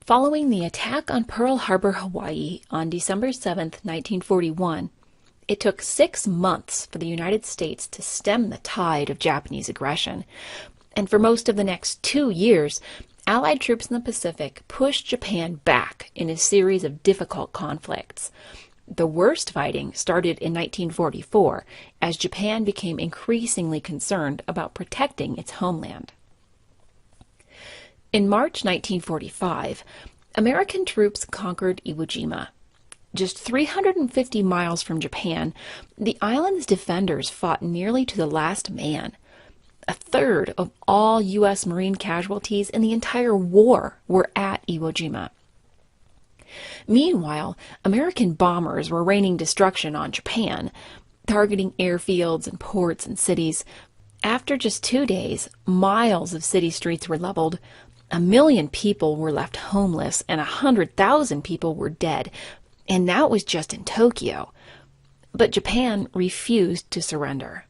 Following the attack on Pearl Harbor, Hawaii on December 7, 1941, it took 6 months for the United States to stem the tide of Japanese aggression. And for most of the next 2 years, Allied troops in the Pacific pushed Japan back in a series of difficult conflicts. The worst fighting started in 1944, as Japan became increasingly concerned about protecting its homeland. In March 1945, American troops conquered Iwo Jima. Just 350 miles from Japan, the island's defenders fought nearly to the last man. A third of all U.S. Marine casualties in the entire war were at Iwo Jima. Meanwhile, American bombers were raining destruction on Japan, targeting airfields and ports and cities. After just 2 days, miles of city streets were leveled. 1 million people were left homeless, and 100,000 people were dead. And that was just in Tokyo. But Japan refused to surrender.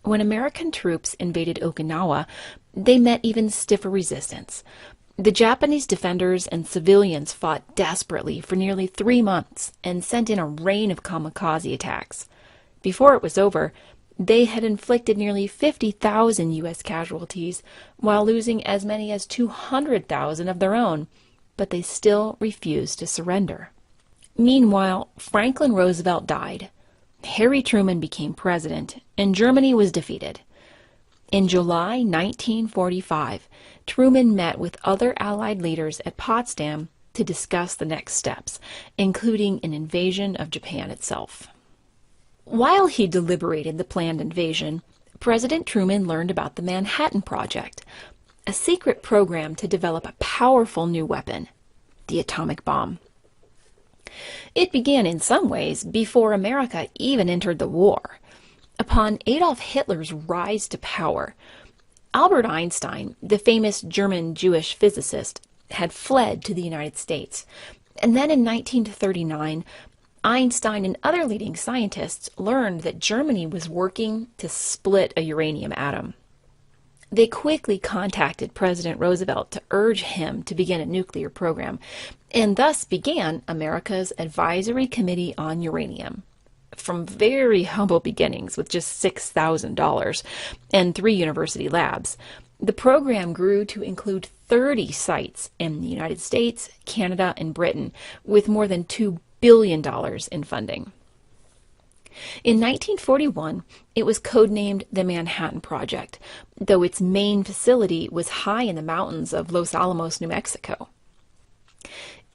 When American troops invaded Okinawa, they met even stiffer resistance. The Japanese defenders and civilians fought desperately for nearly 3 months and sent in a rain of kamikaze attacks. Before it was over, they had inflicted nearly 50,000 U.S. casualties while losing as many as 200,000 of their own, but they still refused to surrender. Meanwhile, Franklin Roosevelt died. Harry Truman became president, and Germany was defeated. In July 1945, Truman met with other Allied leaders at Potsdam to discuss the next steps, including an invasion of Japan itself. While he deliberated the planned invasion, President Truman learned about the Manhattan Project, a secret program to develop a powerful new weapon, the atomic bomb. It began in some ways before America even entered the war. Upon Adolf Hitler's rise to power, Albert Einstein, the famous German Jewish physicist, had fled to the United States. And then in 1939, Einstein and other leading scientists learned that Germany was working to split a uranium atom. They quickly contacted President Roosevelt to urge him to begin a nuclear program, and thus began America's Advisory Committee on Uranium. From very humble beginnings with just $6,000 and 3 university labs, the program grew to include 30 sites in the United States, Canada, and Britain, with more than $2 billion in funding. In 1941, it was codenamed the Manhattan Project, though its main facility was high in the mountains of Los Alamos, New Mexico.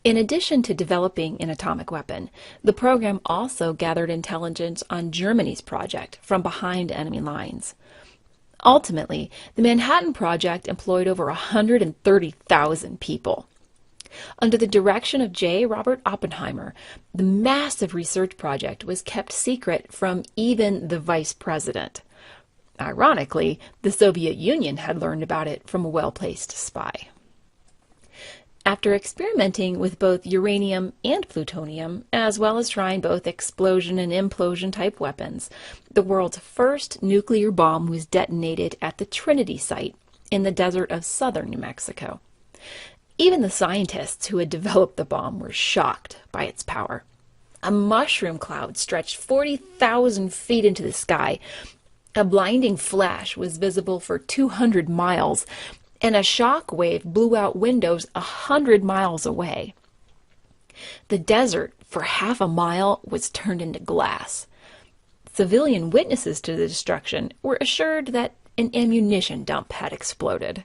In addition to developing an atomic weapon, the program also gathered intelligence on Germany's project from behind enemy lines. Ultimately, the Manhattan Project employed over 130,000 people. Under the direction of J. Robert Oppenheimer, the massive research project was kept secret from even the vice president. Ironically, the Soviet Union had learned about it from a well-placed spy. After experimenting with both uranium and plutonium, as well as trying both explosion and implosion type weapons, the world's first nuclear bomb was detonated at the Trinity site in the desert of southern New Mexico. Even the scientists who had developed the bomb were shocked by its power. A mushroom cloud stretched 40,000 feet into the sky. A blinding flash was visible for 200 miles, and a shock wave blew out windows 100 miles away. The desert for half a mile was turned into glass. Civilian witnesses to the destruction were assured that an ammunition dump had exploded.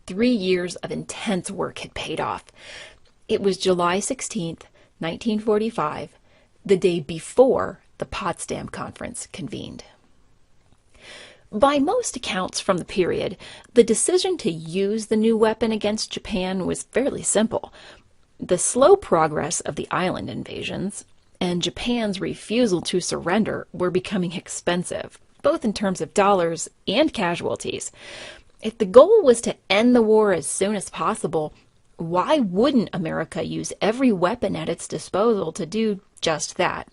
3 years of intense work had paid off. It was July 16, 1945, the day before the Potsdam Conference convened. By most accounts from the period, the decision to use the new weapon against Japan was fairly simple. The slow progress of the island invasions and Japan's refusal to surrender were becoming expensive, both in terms of dollars and casualties. If the goal was to end the war as soon as possible, why wouldn't America use every weapon at its disposal to do just that?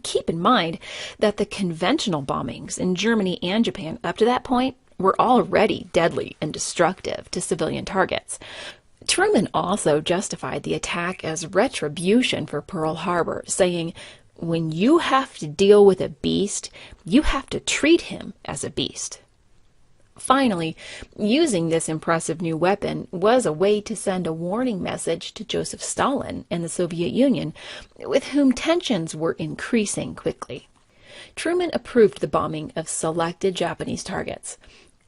Keep in mind that the conventional bombings in Germany and Japan up to that point were already deadly and destructive to civilian targets. Truman also justified the attack as retribution for Pearl Harbor, saying, "When you have to deal with a beast, you have to treat him as a beast." Finally, using this impressive new weapon was a way to send a warning message to Joseph Stalin and the Soviet Union, with whom tensions were increasing quickly. Truman approved the bombing of selected Japanese targets.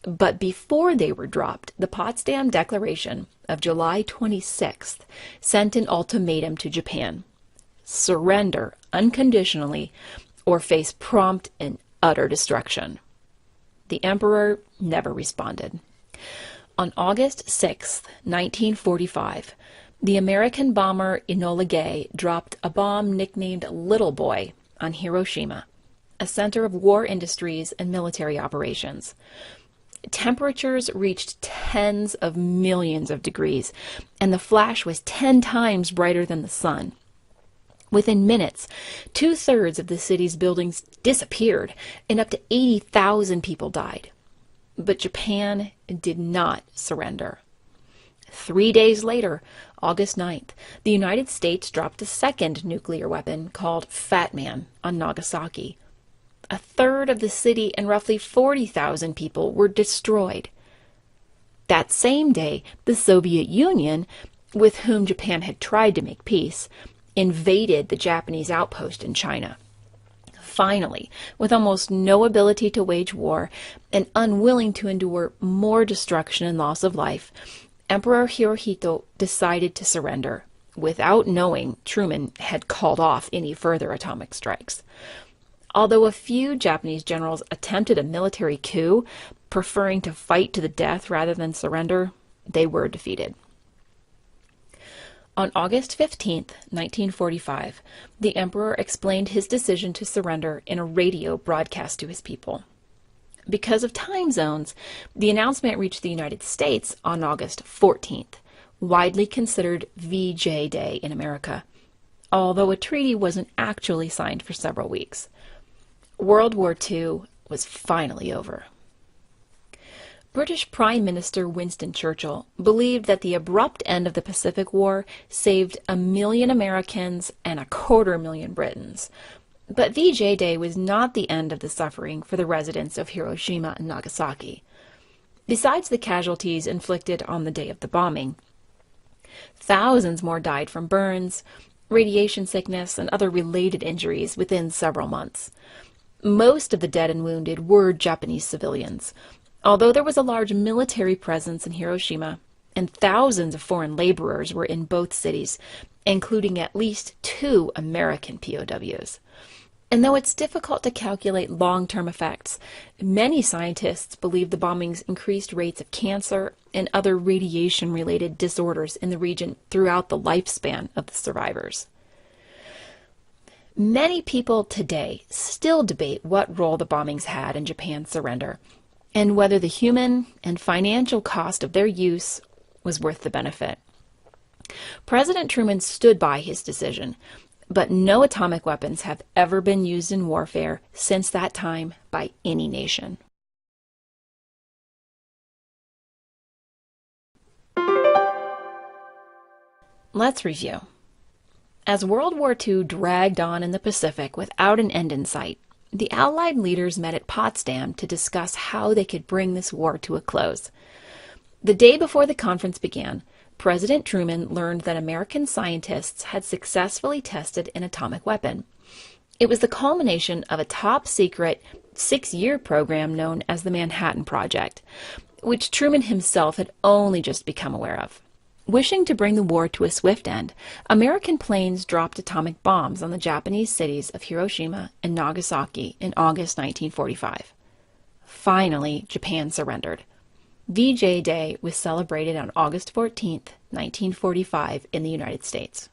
But before they were dropped, the Potsdam Declaration of July 26th sent an ultimatum to Japan: surrender unconditionally or face prompt and utter destruction. The emperor never responded. On August 6, 1945, the American bomber Enola Gay dropped a bomb nicknamed Little Boy on Hiroshima, a center of war industries and military operations. Temperatures reached tens of millions of degrees, and the flash was 10 times brighter than the sun. Within minutes, 2/3 of the city's buildings disappeared, and up to 80,000 people died. But Japan did not surrender. 3 days later, August 9th, the United States dropped a second nuclear weapon called Fat Man on Nagasaki. 1/3 of the city and roughly 40,000 people were destroyed. That same day, the Soviet Union, with whom Japan had tried to make peace, invaded the Japanese outpost in China. Finally, with almost no ability to wage war and unwilling to endure more destruction and loss of life, Emperor Hirohito decided to surrender, without knowing Truman had called off any further atomic strikes. Although a few Japanese generals attempted a military coup, preferring to fight to the death rather than surrender, they were defeated. On August 15, 1945, the emperor explained his decision to surrender in a radio broadcast to his people. Because of time zones, the announcement reached the United States on August 14th, widely considered VJ Day in America, although a treaty wasn't actually signed for several weeks. World War II was finally over. British Prime Minister Winston Churchill believed that the abrupt end of the Pacific War saved 1 million Americans and 250,000 Britons. But VJ Day was not the end of the suffering for the residents of Hiroshima and Nagasaki. Besides the casualties inflicted on the day of the bombing, thousands more died from burns, radiation sickness, and other related injuries within several months. Most of the dead and wounded were Japanese civilians, although there was a large military presence in Hiroshima, and thousands of foreign laborers were in both cities, including at least 2 American POWs. And though it's difficult to calculate long-term effects, many scientists believe the bombings increased rates of cancer and other radiation-related disorders in the region throughout the lifespan of the survivors. Many people today still debate what role the bombings had in Japan's surrender, and whether the human and financial cost of their use was worth the benefit. President Truman stood by his decision, but no atomic weapons have ever been used in warfare since that time by any nation. Let's review. As World War II dragged on in the Pacific without an end in sight, the Allied leaders met at Potsdam to discuss how they could bring this war to a close. The day before the conference began, President Truman learned that American scientists had successfully tested an atomic weapon. It was the culmination of a top-secret 6-year program known as the Manhattan Project, which Truman himself had only just become aware of. Wishing to bring the war to a swift end, American planes dropped atomic bombs on the Japanese cities of Hiroshima and Nagasaki in August 1945. Finally, Japan surrendered. VJ Day was celebrated on August 14, 1945 in the United States.